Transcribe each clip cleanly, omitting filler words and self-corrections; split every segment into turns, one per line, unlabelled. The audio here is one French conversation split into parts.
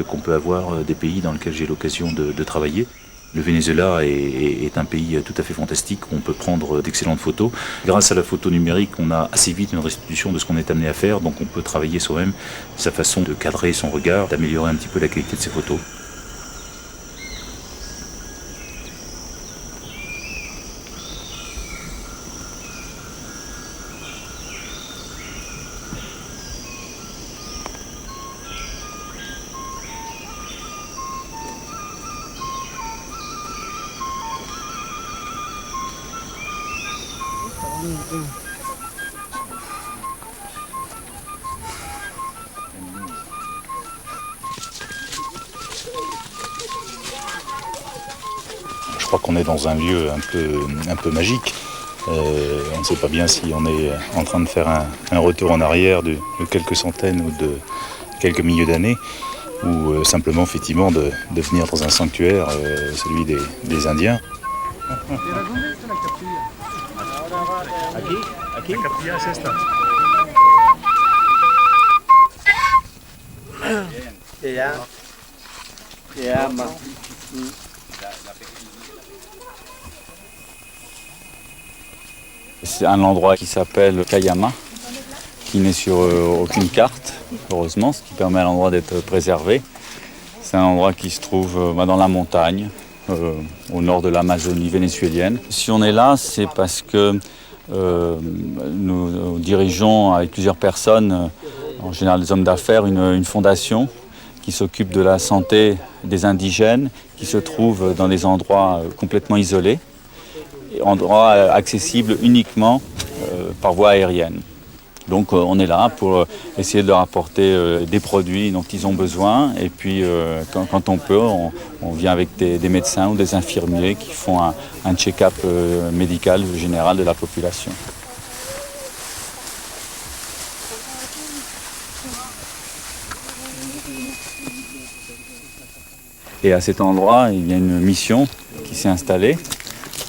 qu'on peut avoir des pays dans lesquels j'ai l'occasion de travailler. Le Venezuela est un pays tout à fait fantastique où on peut prendre d'excellentes photos. Grâce à la photo numérique, on a assez vite une restitution de ce qu'on est amené à faire, donc on peut travailler soi-même sa façon de cadrer son regard, d'améliorer un petit peu la qualité de ses photos. Je crois qu'on est dans un lieu un peu magique. On ne sait pas bien si on est en train de faire un retour en arrière de quelques centaines ou de quelques milliers d'années, ou simplement effectivement de venir dans un sanctuaire, celui des Indiens. C'est un endroit qui s'appelle Cayama, qui n'est sur aucune carte, heureusement, ce qui permet à l'endroit d'être préservé. C'est un endroit qui se trouve dans la montagne, au nord de l'Amazonie vénézuélienne. Si on est là, c'est parce que nous dirigeons avec plusieurs personnes, en général des hommes d'affaires, une fondation qui s'occupe de la santé des indigènes, qui se trouvent dans des endroits complètement isolés, endroits accessibles uniquement par voie aérienne. Donc on est là pour essayer de leur apporter des produits dont ils ont besoin, et puis quand on peut, on vient avec des médecins ou des infirmiers qui font un check-up médical général de la population. Et à cet endroit, il y a une mission qui s'est installée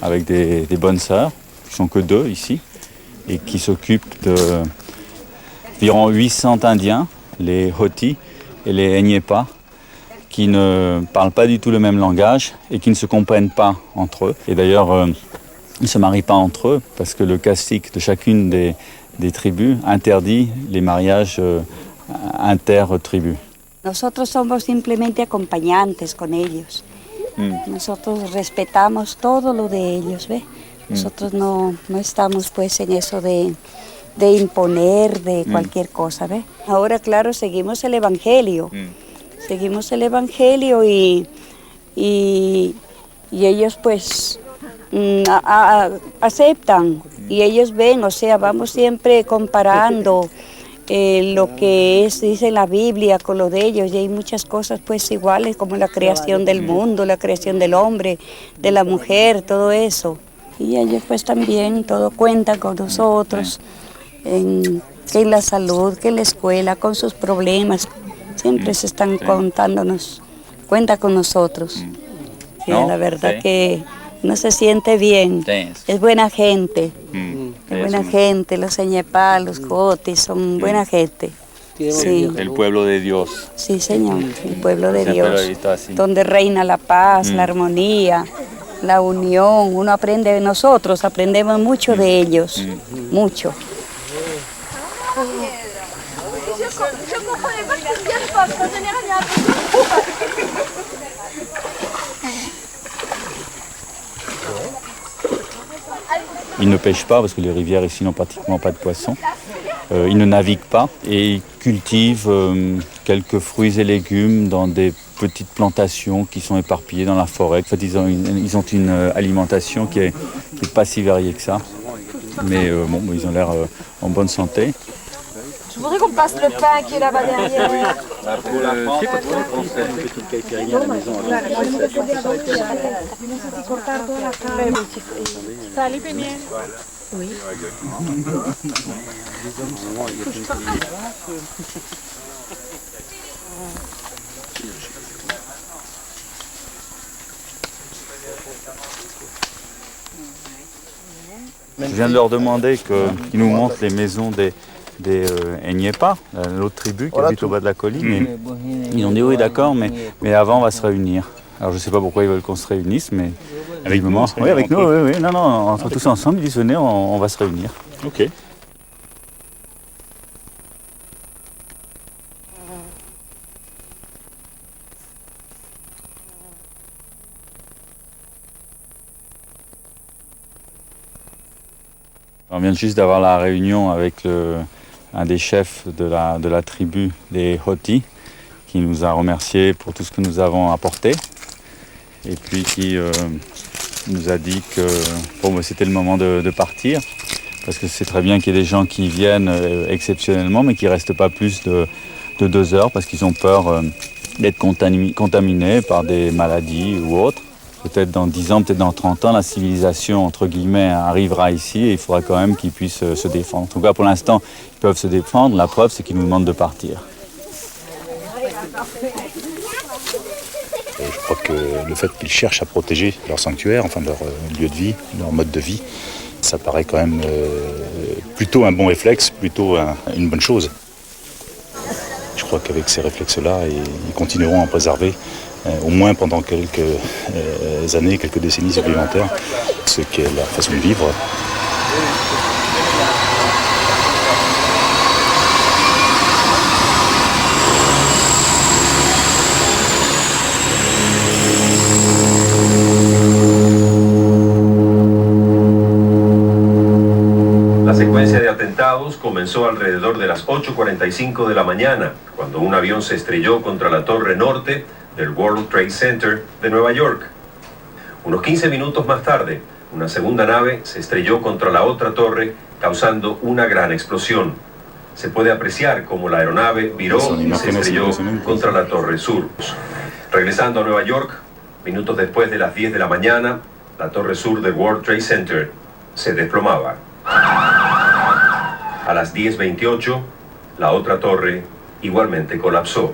avec des bonnes sœurs, qui ne sont que 2 ici, et qui s'occupent d'environ 800 Indiens, les Hoti et les Enyepa, qui ne parlent pas du tout le même langage et qui ne se comprennent pas entre eux. Et d'ailleurs, ils ne se marient pas entre eux parce que le cacique de chacune des tribus interdit les mariages inter-tribus.
Nosotros somos simplemente acompañantes con ellos. Nosotros respetamos todo lo de ellos, ¿ves? Nosotros no estamos pues en eso de imponer de cualquier cosa, ¿ves? Ahora, claro, seguimos el Evangelio. Seguimos el Evangelio y ellos pues aceptan y ellos ven, o sea, vamos siempre comparando lo que dice la Biblia con lo de ellos, y hay muchas cosas pues iguales, como la creación del mundo, la creación del hombre, de la mujer, todo eso. Y ellos pues también todo cuentan con nosotros, que en la salud, que en la escuela, con sus problemas, siempre se están contándonos, cuenta con nosotros. Y la verdad que no se siente bien, es buena gente. Es buena gente, los Enyepa, los Jotis, son buena gente. Sí.
El pueblo de Dios.
Sí, Señor, el pueblo de Dios, donde reina la paz, la armonía, la unión. Uno aprende, nosotros aprendemos mucho de ellos, mucho. Ils ne pêchent pas parce que les rivières ici n'ont pratiquement pas de poissons. Ils ne naviguent pas et ils cultivent quelques fruits et légumes dans des petites plantations qui sont éparpillées dans la forêt. En fait, ils ont une alimentation qui est pas si variée que ça. Mais ils ont l'air en bonne santé.
Je voudrais qu'on passe le pain qui est là-bas derrière. Sal y pimienta. Oui.
Je viens de leur demander qu'ils nous montrent les maisons des des Eñepa, l'autre tribu qui habite au bas de la colline. Et ils ont dit oui d'accord, mais avant on va se réunir. Alors je ne sais pas pourquoi ils veulent qu'on se réunisse, mais
avec nous,
oui, avec nous, oui. Non, entre tous ensemble, ils disent venez, on va se réunir.
Ok.
On vient juste d'avoir la réunion avec un des chefs de la tribu des Hoti, qui nous a remerciés pour tout ce que nous avons apporté, et puis qui nous a dit que c'était le moment de partir, parce que c'est très bien qu'il y ait des gens qui viennent exceptionnellement, mais qui ne restent pas plus de 2 heures, parce qu'ils ont peur d'être contaminés par des maladies ou autres. Peut-être dans 10 ans, peut-être dans 30 ans, la civilisation, entre guillemets, arrivera ici et il faudra quand même qu'ils puissent se défendre. En tout cas, pour l'instant, ils peuvent se défendre. La preuve, c'est qu'ils nous demandent de partir.
Je crois que le fait qu'ils cherchent à protéger leur sanctuaire, enfin leur lieu de vie, leur mode de vie, ça paraît quand même plutôt un bon réflexe, plutôt une bonne chose. Je crois qu'avec ces réflexes-là, ils continueront à préserver, au moins pendant quelques années, quelques décennies supplémentaires, ce qu'est leur façon de vivre.
La secuencia de atentados comenzó alrededor de las 8:45 de la mañana, cuando un avión se estrelló contra la torre norte del World Trade Center de Nueva York. Unos 15 minutos más tarde, una segunda nave se estrelló contra la otra torre, causando una gran explosión. Se puede apreciar cómo la aeronave viró y se estrelló contra la torre sur. Regresando a Nueva York, minutos después de las 10 de la mañana, la torre sur del World Trade Center se desplomaba. A las 10:28, la otra torre igualmente colapsó.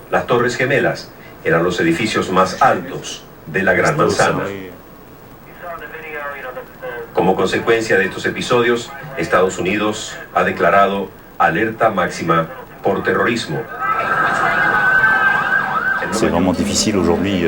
Las Torres Gemelas eran los edificios más altos de la Gran Manzana. Como consecuencia de estos episodios, Estados Unidos ha declarado alerta máxima por terrorismo.
C'est vraiment difficile aujourd'hui,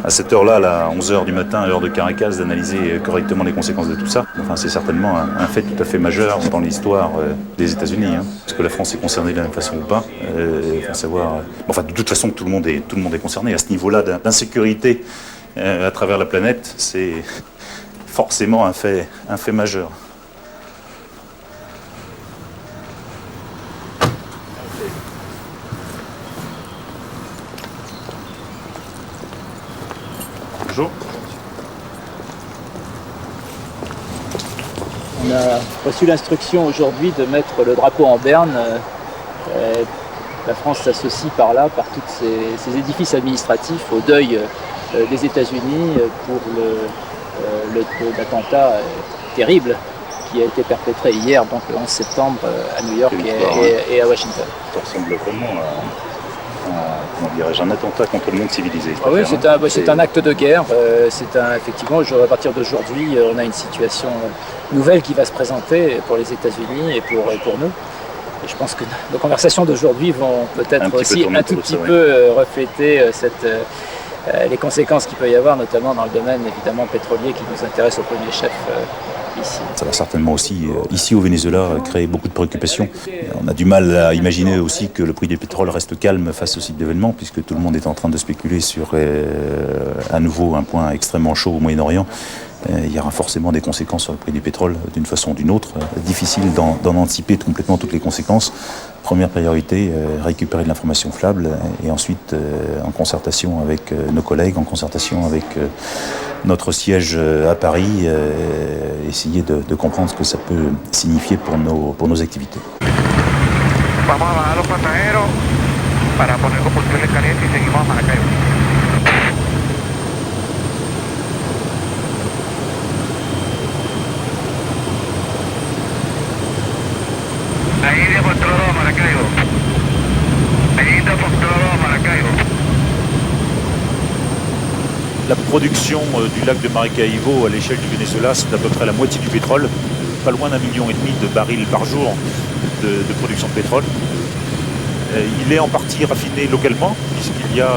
à cette heure-là, à 11h du matin, à l'heure de Caracas, d'analyser correctement les conséquences de tout ça. Enfin, c'est certainement un fait tout à fait majeur dans l'histoire des États-Unis. Est-ce que la France est concernée de la même façon ou pas savoir. Enfin, de toute façon, tout le monde est concerné. À ce niveau-là d'insécurité à travers la planète, c'est forcément un fait majeur. Bonjour.
On a reçu l'instruction aujourd'hui de mettre le drapeau en berne. La France s'associe par tous ces édifices administratifs au deuil des États-Unis pour l'attentat terrible qui a été perpétré hier, donc le 11 septembre, à New York et à Washington.
Ça ressemble vraiment à un attentat contre le monde civilisé.
Oui, c'est un acte de guerre. Effectivement, à partir d'aujourd'hui, on a une situation nouvelle qui va se présenter pour les États-Unis et pour nous. Et je pense que nos conversations d'aujourd'hui vont peut-être aussi un tout petit peu refléter les conséquences qu'il peut y avoir, notamment dans le domaine évidemment pétrolier qui nous intéresse au premier chef ici.
Ça va certainement aussi, ici au Venezuela, créer beaucoup de préoccupations. On a du mal à imaginer aussi que le prix des pétroles reste calme face au type d'événement, puisque tout le monde est en train de spéculer sur à nouveau un point extrêmement chaud au Moyen-Orient. Il y aura forcément des conséquences sur le prix du pétrole d'une façon ou d'une autre. Difficile d'en anticiper complètement toutes les conséquences. Première priorité, récupérer de l'information fiable et ensuite, en concertation avec nos collègues, en concertation avec notre siège à Paris, essayer de comprendre ce que ça peut signifier pour nos activités.
Vamos a bajar los pasajeros para poner combustible caliente y seguimos a Maracaibo. La India por todo Maracaibo. La India por todo Maracaibo.
La production du lac de Maracaibo à l'échelle du Venezuela, c'est à peu près la moitié du pétrole. pas loin d'1,5 million de barils par jour de production de pétrole. Il est en partie raffiné localement, puisqu'il y a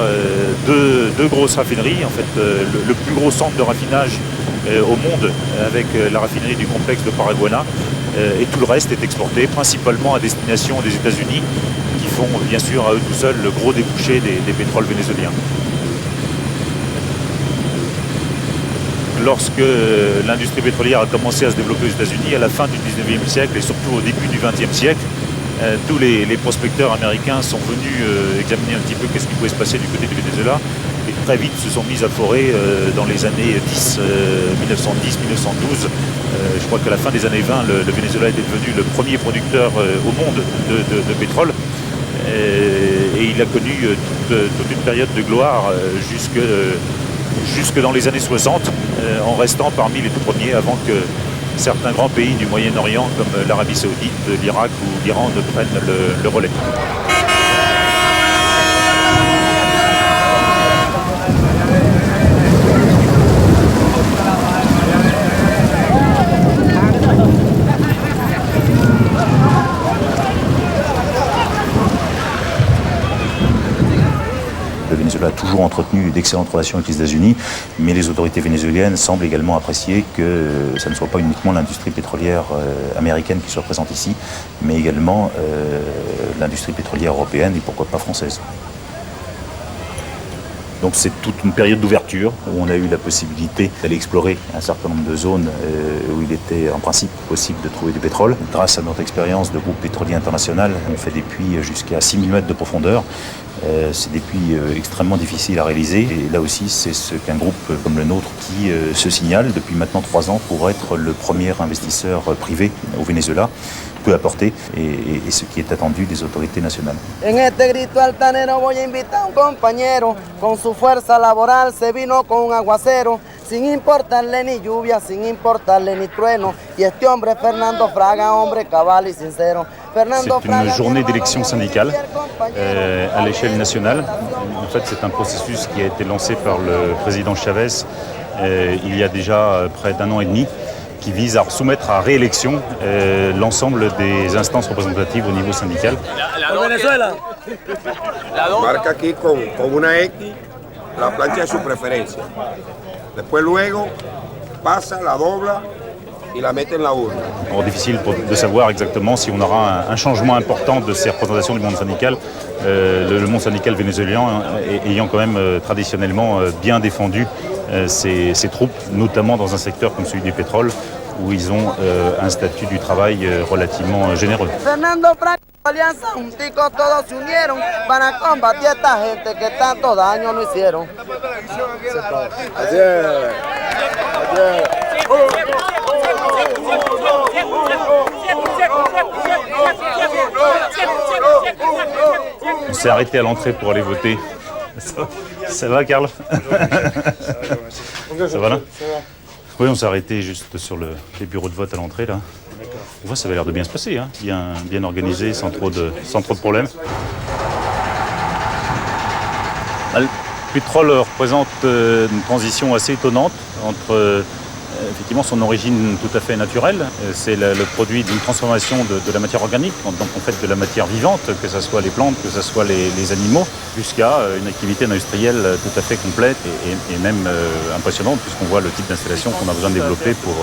deux grosses raffineries. En fait, le plus gros centre de raffinage au monde, avec la raffinerie du complexe de Paraguaná, et tout le reste est exporté principalement à destination des États-Unis, qui font bien sûr à eux tout seuls le gros débouché des pétroles vénézuéliens. Lorsque l'industrie pétrolière a commencé à se développer aux États-Unis, à la fin du 19e siècle et surtout au début du 20e siècle, tous les prospecteurs américains sont venus examiner un petit peu qu'est-ce qui pouvait se passer du côté du Venezuela et très vite se sont mis à forer dans les années 1910-1912. Je crois qu'à la fin des années 20, le Venezuela était devenu le premier producteur au monde de pétrole et il a connu toute une période de gloire jusque dans les années 60 en restant parmi les tout premiers avant que certains grands pays du Moyen-Orient comme l'Arabie Saoudite, l'Irak ou l'Iran ne prennent le relais. Le Venezuela a toujours entretenu d'excellentes relations avec les États-Unis, mais les autorités vénézuéliennes semblent également apprécier que ça ne soit pas uniquement l'industrie pétrolière américaine qui soit présente ici, mais également l'industrie pétrolière européenne et pourquoi pas française. Donc c'est toute une période d'ouverture où on a eu la possibilité d'aller explorer un certain nombre de zones où il était en principe possible de trouver du pétrole. Grâce à notre expérience de groupe pétrolier international, on fait des puits jusqu'à 6000 mètres de profondeur. C'est des puits extrêmement difficiles à réaliser et là aussi c'est ce qu'un groupe comme le nôtre qui se signale depuis maintenant 3 ans pour être le premier investisseur privé au Venezuela peut apporter et ce qui est attendu des autorités nationales.
En este grito altanero voy a invitar a un compañero, con su fuerza laboral se vino con un aguacero, sin importarle ni lluvia, sin importarle ni trueno, y este hombre Fernando Fraga, hombre cabal y sincero.
C'est une journée d'élection syndicale à l'échelle nationale. En fait, c'est un processus qui a été lancé par le président Chavez il y a déjà près d'1 an et demi, qui vise à soumettre à réélection l'ensemble des instances représentatives au niveau syndical.
Marca aquí con una X la plancha de su preferencia. Después luego pasa, la dobla y la mete en la urne.
Alors, difficile de savoir exactement si on aura un changement important de ces représentations du monde syndical. Le monde syndical vénézuélien ayant quand même traditionnellement bien défendu ces troupes, notamment dans un secteur comme celui du pétrole, où ils ont un statut du travail relativement généreux.
Fernando Fraga, alianza, junticos todos se unieron para combatir a esta gente que tanto daño nos hicieron.
On s'est arrêté à l'entrée pour aller voter. Ça va, Karl? Ça va là? Oui, on s'est arrêté juste sur les bureaux de vote à l'entrée là. On voit, ça avait l'air de bien se passer, hein. Bien organisé, sans trop de problèmes. Le pétrole représente une transition assez étonnante entre effectivement son origine tout à fait naturelle. C'est le produit d'une transformation de la matière organique, donc en fait de la matière vivante, que ce soit les plantes, que ce soit les animaux, jusqu'à une activité industrielle tout à fait complète et même impressionnante, puisqu'on voit le type d'installation qu'on a besoin de développer pour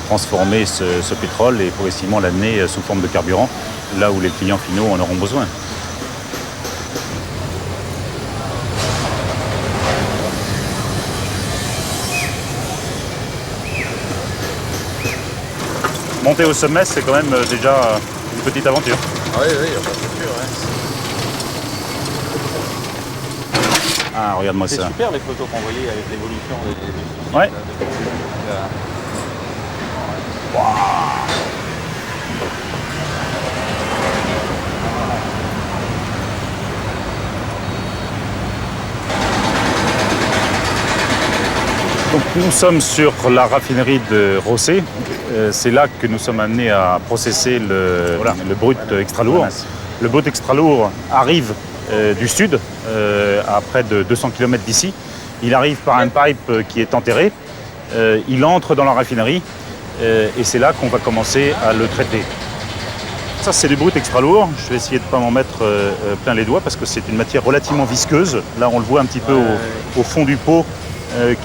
transformer ce pétrole et progressivement l'amener sous forme de carburant, là où les clients finaux en auront besoin. Monter au sommet, c'est quand même déjà une petite aventure.
Ah oui, c'est sûr.
Ah, regarde-moi ça.
C'est super les photos qu'on voyait avec l'évolution des
Ouais.
Wow.
Donc nous sommes sur la raffinerie de José. C'est là que nous sommes amenés à processer le brut extra lourd. Le brut extra lourd arrive du sud, à près de 200 km d'ici. Il arrive par un pipe qui est enterré. Il entre dans la raffinerie
et c'est là qu'on va commencer à le traiter. Ça, c'est du brut extra lourd. Je vais essayer de ne pas m'en mettre plein les doigts parce que c'est une matière relativement visqueuse. Là, on le voit un petit peu au fond du pot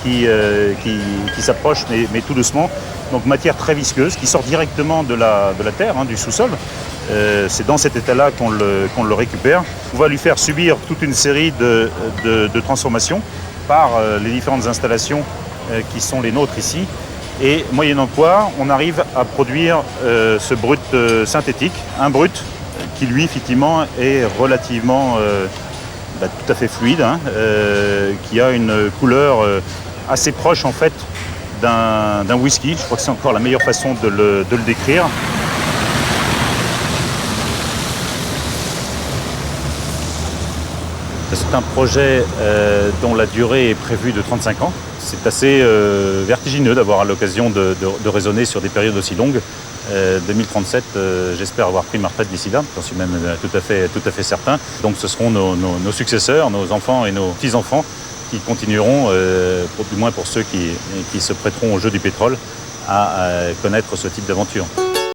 qui s'approche, mais tout doucement. Donc, matière très visqueuse qui sort directement de la terre, du sous-sol. C'est dans cet état-là qu'on le récupère. On va lui faire subir toute une série de transformations par les différentes installations qui sont les nôtres ici. Et moyennant quoi, on arrive à produire ce brut synthétique, un brut qui lui effectivement est relativement tout à fait fluide, qui a une couleur assez proche en fait d'un whisky. Je crois que c'est encore la meilleure façon de le décrire. C'est un projet dont la durée est prévue de 35 ans. C'est assez vertigineux d'avoir l'occasion de raisonner sur des périodes aussi longues. 2037, j'espère avoir pris ma retraite d'ici là, j'en suis même tout à fait certain. Donc ce seront nos successeurs, nos enfants et nos petits-enfants qui continueront, du moins pour ceux qui se prêteront au jeu du pétrole, à connaître ce type d'aventure.